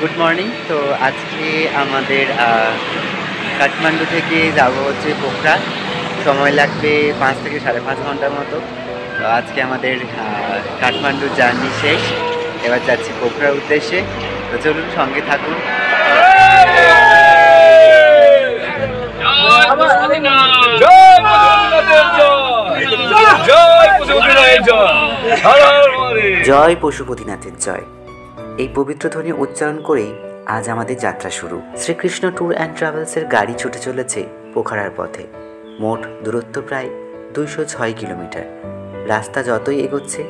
Good morning. তো আজকে আমাদের কাঠমান্ডু থেকে যাব হচ্ছে পোখরা। সময় লাগবে 5 থেকে 5.5 ঘন্টার মতো। তো আজকে আমাদের কাঠমান্ডুর জার্নি শেষ। এবার যাচ্ছি পোখরার উদ্দেশ্যে। তো চলুন সঙ্গে থাকুন। জয় পশুপতিনাথের জয়। এই পবিত্র ধ্বনি উচ্চারণ করেই আজ আমাদের যাত্রা শুরু। শ্রীকৃষ্ণ ট্যুর অ্যান্ড ট্রাভেলসের গাড়ি ছুটে চলেছে পোখরার পথে। মোট দূরত্ব প্রায় 206 কিলোমিটার। রাস্তা যতই এগোচ্ছে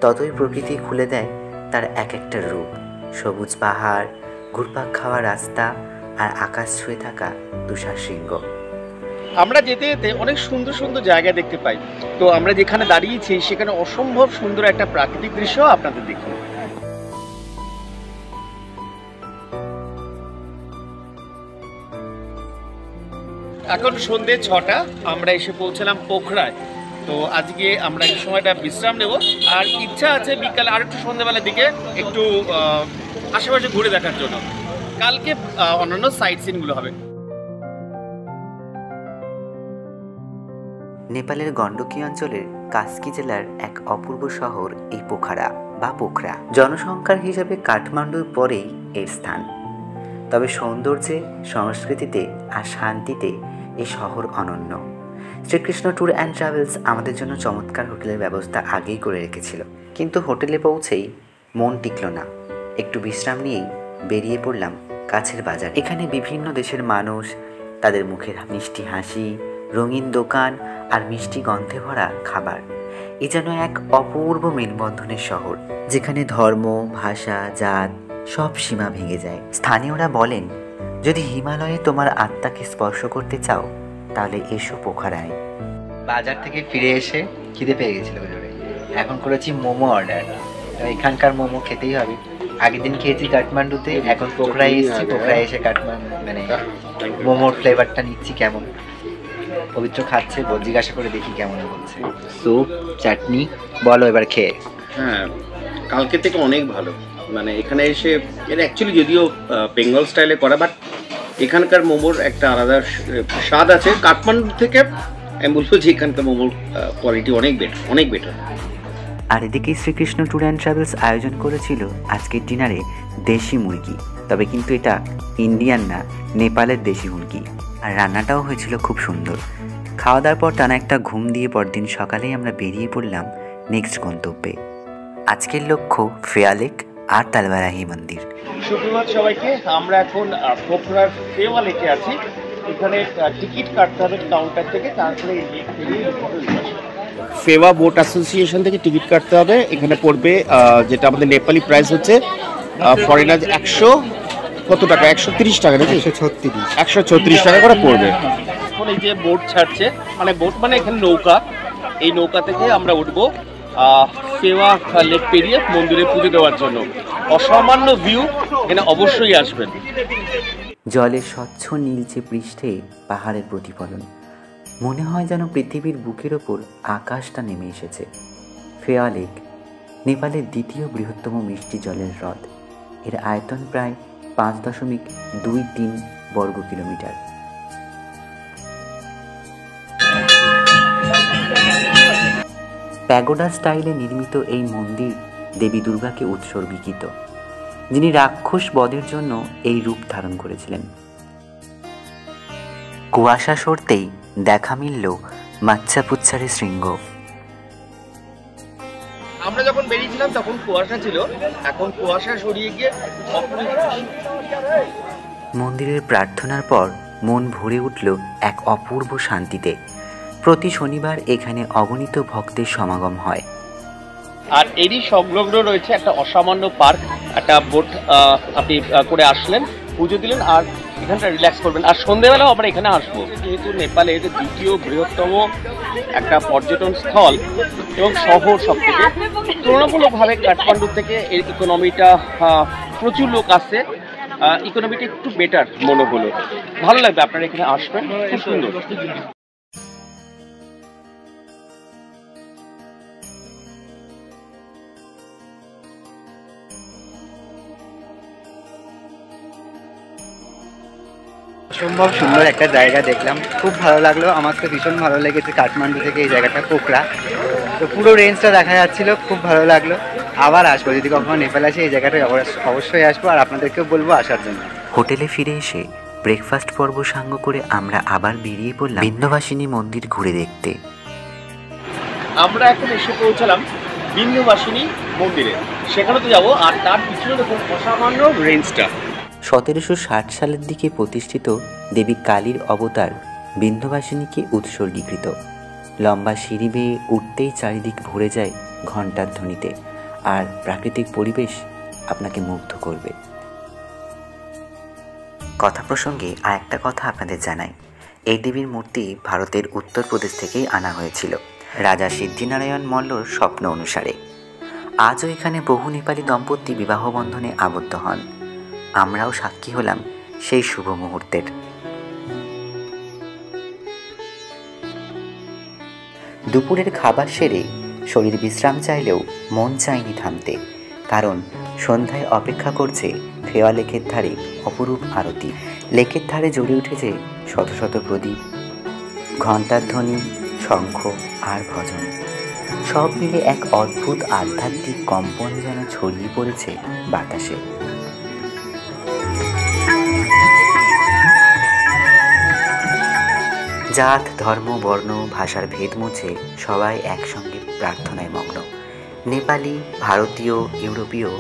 ততই প্রকৃতি খুলে দেয় তার এক একটা রূপ। সবুজ পাহাড়, ঘুরপাক খাওয়া রাস্তা আর আকাশ ছুঁয়ে থাকা তুষার শৃঙ্গ। আমরা যেতে যেতে অনেক সুন্দর সুন্দর জায়গা দেখতে পাই। তো আমরা যেখানে দাঁড়িয়েছি সেখানে অসম্ভব সুন্দর একটা প্রাকৃতিক দৃশ্য আপনাদের দেখুন। এখন সন্ধ্যে 6টা, আমরা এসে পৌঁছলাম পোখরায়। তো আজকে আমরা এই সময়টা বিশ্রাম নেব, আর ইচ্ছা আছে বিকালে আর একটু সন্ধ্যেবেলার দিকে একটু আশেপাশে ঘুরে দেখার জন্য। কালকে অন্যান্য সাইট সিনগুলো হবে। নেপালের গণ্ডকী অঞ্চলের কাস্কি জেলার এক অপূর্ব শহর এই পোখরা বা পোখরা। জনসংখ্যার হিসাবে কাঠমান্ডুর পরেই এর স্থান। তবে সৌন্দর্যে, সংস্কৃতিতে আর শান্তিতে এই শহর অনন্য। শ্রীকৃষ্ণ ট্যুর অ্যান্ড ট্রাভেলস আমাদের জন্য চমৎকার হোটেলের ব্যবস্থা আগেই করে রেখেছিল, কিন্তু হোটেলে পৌঁছেই মন টিকল না। একটু বিশ্রাম নিয়েই বেরিয়ে পড়লাম কাছের বাজার। এখানে বিভিন্ন দেশের মানুষ, তাদের মুখের মিষ্টি হাসি, রঙিন দোকান আর মিষ্টি গন্ধে ভরা খাবার। এ যেন এক অপূর্ব মেলবন্ধনের শহর, যেখানে ধর্ম, ভাষা, জাত সব সীমা ভেঙে যায়। স্থানীয়রা বলেন, যদি হিমালয়ে তোমার আত্মাকে স্পর্শ করতে চাও তাহলে এসো পোখরায়। বাজার থেকে ফিরে এসে খিদে পেয়ে গেছিল জোরে। এখন করেছি মোমো অর্ডার। এখানকার মোমো খেতেই হবে। আগের দিন খেয়েছি কাঠমান্ডুতে, এখন পোখরায় এসেছি। পোখরায় এসে কাঠমান্ডু মানে মোমোর ফ্লেভারটা নিচ্ছি কেমন। পবিত্র খাচ্ছে, জিজ্ঞাসা করে দেখি কেমন বলছে। স্যুপ, চাটনি, বলো এবার খেয়ে। হ্যাঁ, কালকে থেকে অনেক ভালো। মানে এখানে এসে এটা অ্যাকচুয়ালি যদিও বেঙ্গল স্টাইলে করা, বাট এখানকার মোমোর একটা আলাদা স্বাদ আছে। কাঠমান্ডু থেকে আমি বলবো যে এখানকার মোমোর কোয়ালিটি অনেক বেটার। আর এদিকে শ্রীকৃষ্ণ ট্যুর অ্যান্ড ট্রাভেলস আয়োজন করেছিল আজকের ডিনারে দেশি মুরগি। তবে কিন্তু এটা ইন্ডিয়ান না, নেপালের দেশি মুরগি। আর রান্নাটাও হয়েছিল খুব সুন্দর। খাওয়া দাওয়ার পর টানা একটা ঘুম দিয়ে পরদিন সকালেই আমরা বেরিয়ে পড়লাম নেক্সট গন্তব্যে। আজকের লক্ষ্য ফেয়া লেক আর তালবারাহি মন্দির। সুপ্রভাত সবাইকে। আমরা এখন পোখরার ফেওয়া লেকে আছি। এখানে টিকিট কাটতে হবে কাউন্টার থেকে, তারপরে ফেওয়া বোট অ্যাসোসিয়েশন থেকে টিকিট কাটতে হবে। এখানে পড়বে যেটা আমাদের নেপালি প্রাইস হচ্ছে ফরেনার 100 কত টাকা, 130 টাকা নাকি 136 টাকা করে পড়বে। এখন এই যে বোট ছাড়ছে, মানে বোট মানে এখানে নৌকা, এই নৌকা থেকে আমরা উঠবো ফেওয়া লেক পেরিয়ে মন্দিরে পুজো দেওয়ার জন্য। অসামান্য ভিউ, এখানে অবশ্যই আসবেন। জলের স্বচ্ছ নীলচে পৃষ্ঠে পাহাড়ের প্রতিফলন, মনে হয় যেন পৃথিবীর বুকের ওপর আকাশটা নেমে এসেছে। ফেয়া লেক নেপালের দ্বিতীয় বৃহত্তম মিষ্টি জলের হ্রদ। এর আয়তন প্রায় 5.23 বর্গ কিলোমিটার। প্যাগোডা স্টাইলে নির্মিত এই মন্দির দেবী দুর্গাকে উৎসর্গীকৃত, যিনি রাক্ষস বধের জন্য এই রূপ ধারণ করেছিলেন। কুয়াশা সরতেই দেখা মিলল মাচ্ছাপুচ্ছারের শৃঙ্গ। আমরা যখন বেরিয়েছিলাম তখন কুয়াশা ছিল, এখন কুয়াশা সরিয়ে গিয়ে মন্দিরের প্রার্থনার পর মন ভরে উঠল এক অপূর্ব শান্তিতে। প্রতি শনিবার এখানে অগণিত ভক্তের সমাগম হয়। আর এরই সংলগ্ন রয়েছে একটা অসামান্য পার্ক। একটা বোট আপনি করে আসলেন, পুজো দিলেন আর এখানটা রিল্যাক্স করবেন। আর সন্ধ্যেবেলাও আমরা এখানে আসবো, যেহেতু নেপালের দ্বিতীয় বৃহত্তম একটা পর্যটন স্থল এবং শহর, সব থেকে তুলনামূলকভাবে কাঠমান্ডু থেকে এর ইকোনমিটা প্রচুর লোক আসছে। ইকোনমিটা একটু বেটার মনে হলো। ভালো লাগবে, আপনারা এখানে আসবেন, খুব সুন্দর। অসম্ভব সুন্দর একটা জায়গা দেখলাম, খুব ভালো লাগলো। আমার তো ভীষণ ভালো লেগেছে কাঠমান্ডু থেকে এই জায়গাটা পোখরা, তো পুরো রেঞ্জটা দেখা যাচ্ছিল, খুব ভালো লাগলো। আবার আসবো, যদি কখনো নেপাল আসি এই জায়গাটায় অবশ্যই আসবো, আর আপনাদেরকেও বলবো আসার জন্য। হোটেলে ফিরে এসে ব্রেকফাস্ট পর্ব সাঙ্গ করে আমরা আবার বেরিয়ে পড়লাম বিন্ধ্যবাসিনী মন্দির ঘুরে দেখতে। আমরা এখন এসে পৌঁছালাম বিন্ধ্যবাসিনী মন্দিরে, সেখানে তো যাবো। আর তার পিছনে দেখুন অসামান্য রেঞ্জটা। 1760 সালের দিকে প্রতিষ্ঠিত দেবী কালীর অবতার বিন্ধ্যবাসিনীকে উৎসর্গীকৃত। লম্বা সিঁড়ি বেয়ে উঠতেই চারিদিক ভরে যায় ঘণ্টার ধ্বনিতে, আর প্রাকৃতিক পরিবেশ আপনাকে মুগ্ধ করবে। কথা প্রসঙ্গে আর একটা কথা আপনাদের জানাই, এই দেবীর মূর্তি ভারতের উত্তরপ্রদেশ থেকেই আনা হয়েছিল রাজা সিদ্ধিনারায়ণ মল্লর স্বপ্ন অনুসারে। আজও এখানে বহু নেপালি দম্পতি বিবাহ বন্ধনে আবদ্ধ হন। আমরাও সাক্ষী হলাম সেই শুভ মুহূর্তের। দুপুরের খাবার সেরে শরীর বিশ্রাম চাইলেও মন চায়নি থামতে, কারণ সন্ধ্যায় অপেক্ষা করছে ফেওয়া লেকের ধারে অপরূপ আরতি। লেকের ধারে জ্বলে উঠেছে শত শত প্রদীপ, ঘণ্টার ধ্বনি, শঙ্খ আর ভজন, সব মিলে এক অদ্ভুত আধ্যাত্মিক কম্পন যেন ছড়িয়ে পড়েছে বাতাসে। জাত, ধর্ম, বর্ণ, ভাষার ভেদ মুছে সবাই একসঙ্গে প্রার্থনায় মগ্ন। নেপালি, ভারতীয়, ইউরোপীয়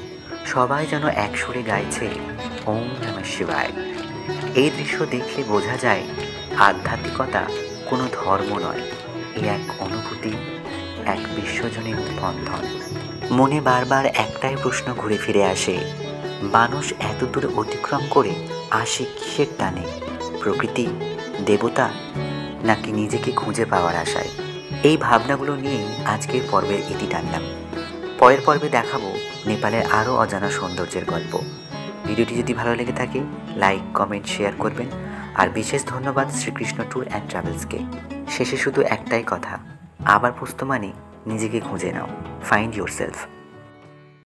সবাই যেন এক সুরে গাইছে ওম নমঃ শিবায়। এই দৃশ্য দেখলে বোঝা যায় আধ্যাত্মিকতা কোনো ধর্ম নয়, এ এক অনুভূতি, এক বিশ্বজনীন বন্ধন। মনে বারবার একটাই প্রশ্ন ঘুরে ফিরে আসে, মানুষ এত দূর অতিক্রম করে আসে কিসের টানে? প্রকৃতি, দেবতা, নাকি নিজেকে খুঁজে পাওয়ার আশায়? এই ভাবনাগুলো নিয়েই আজকের পর্বের ইতি টানলাম। পরের পর্বে দেখাবো নেপালের আরও অজানা সৌন্দর্যের গল্প। ভিডিওটি যদি ভালো লেগে থাকে লাইক, কমেন্ট, শেয়ার করবেন। আর বিশেষ ধন্যবাদ শ্রীকৃষ্ণ ট্যুর অ্যান্ড ট্রাভেলসকে। শেষে শুধু একটাই কথা, আবার পুস্ত মানে নিজেকে খুঁজে নাও, ফাইন্ড ইয়োরসেলফ।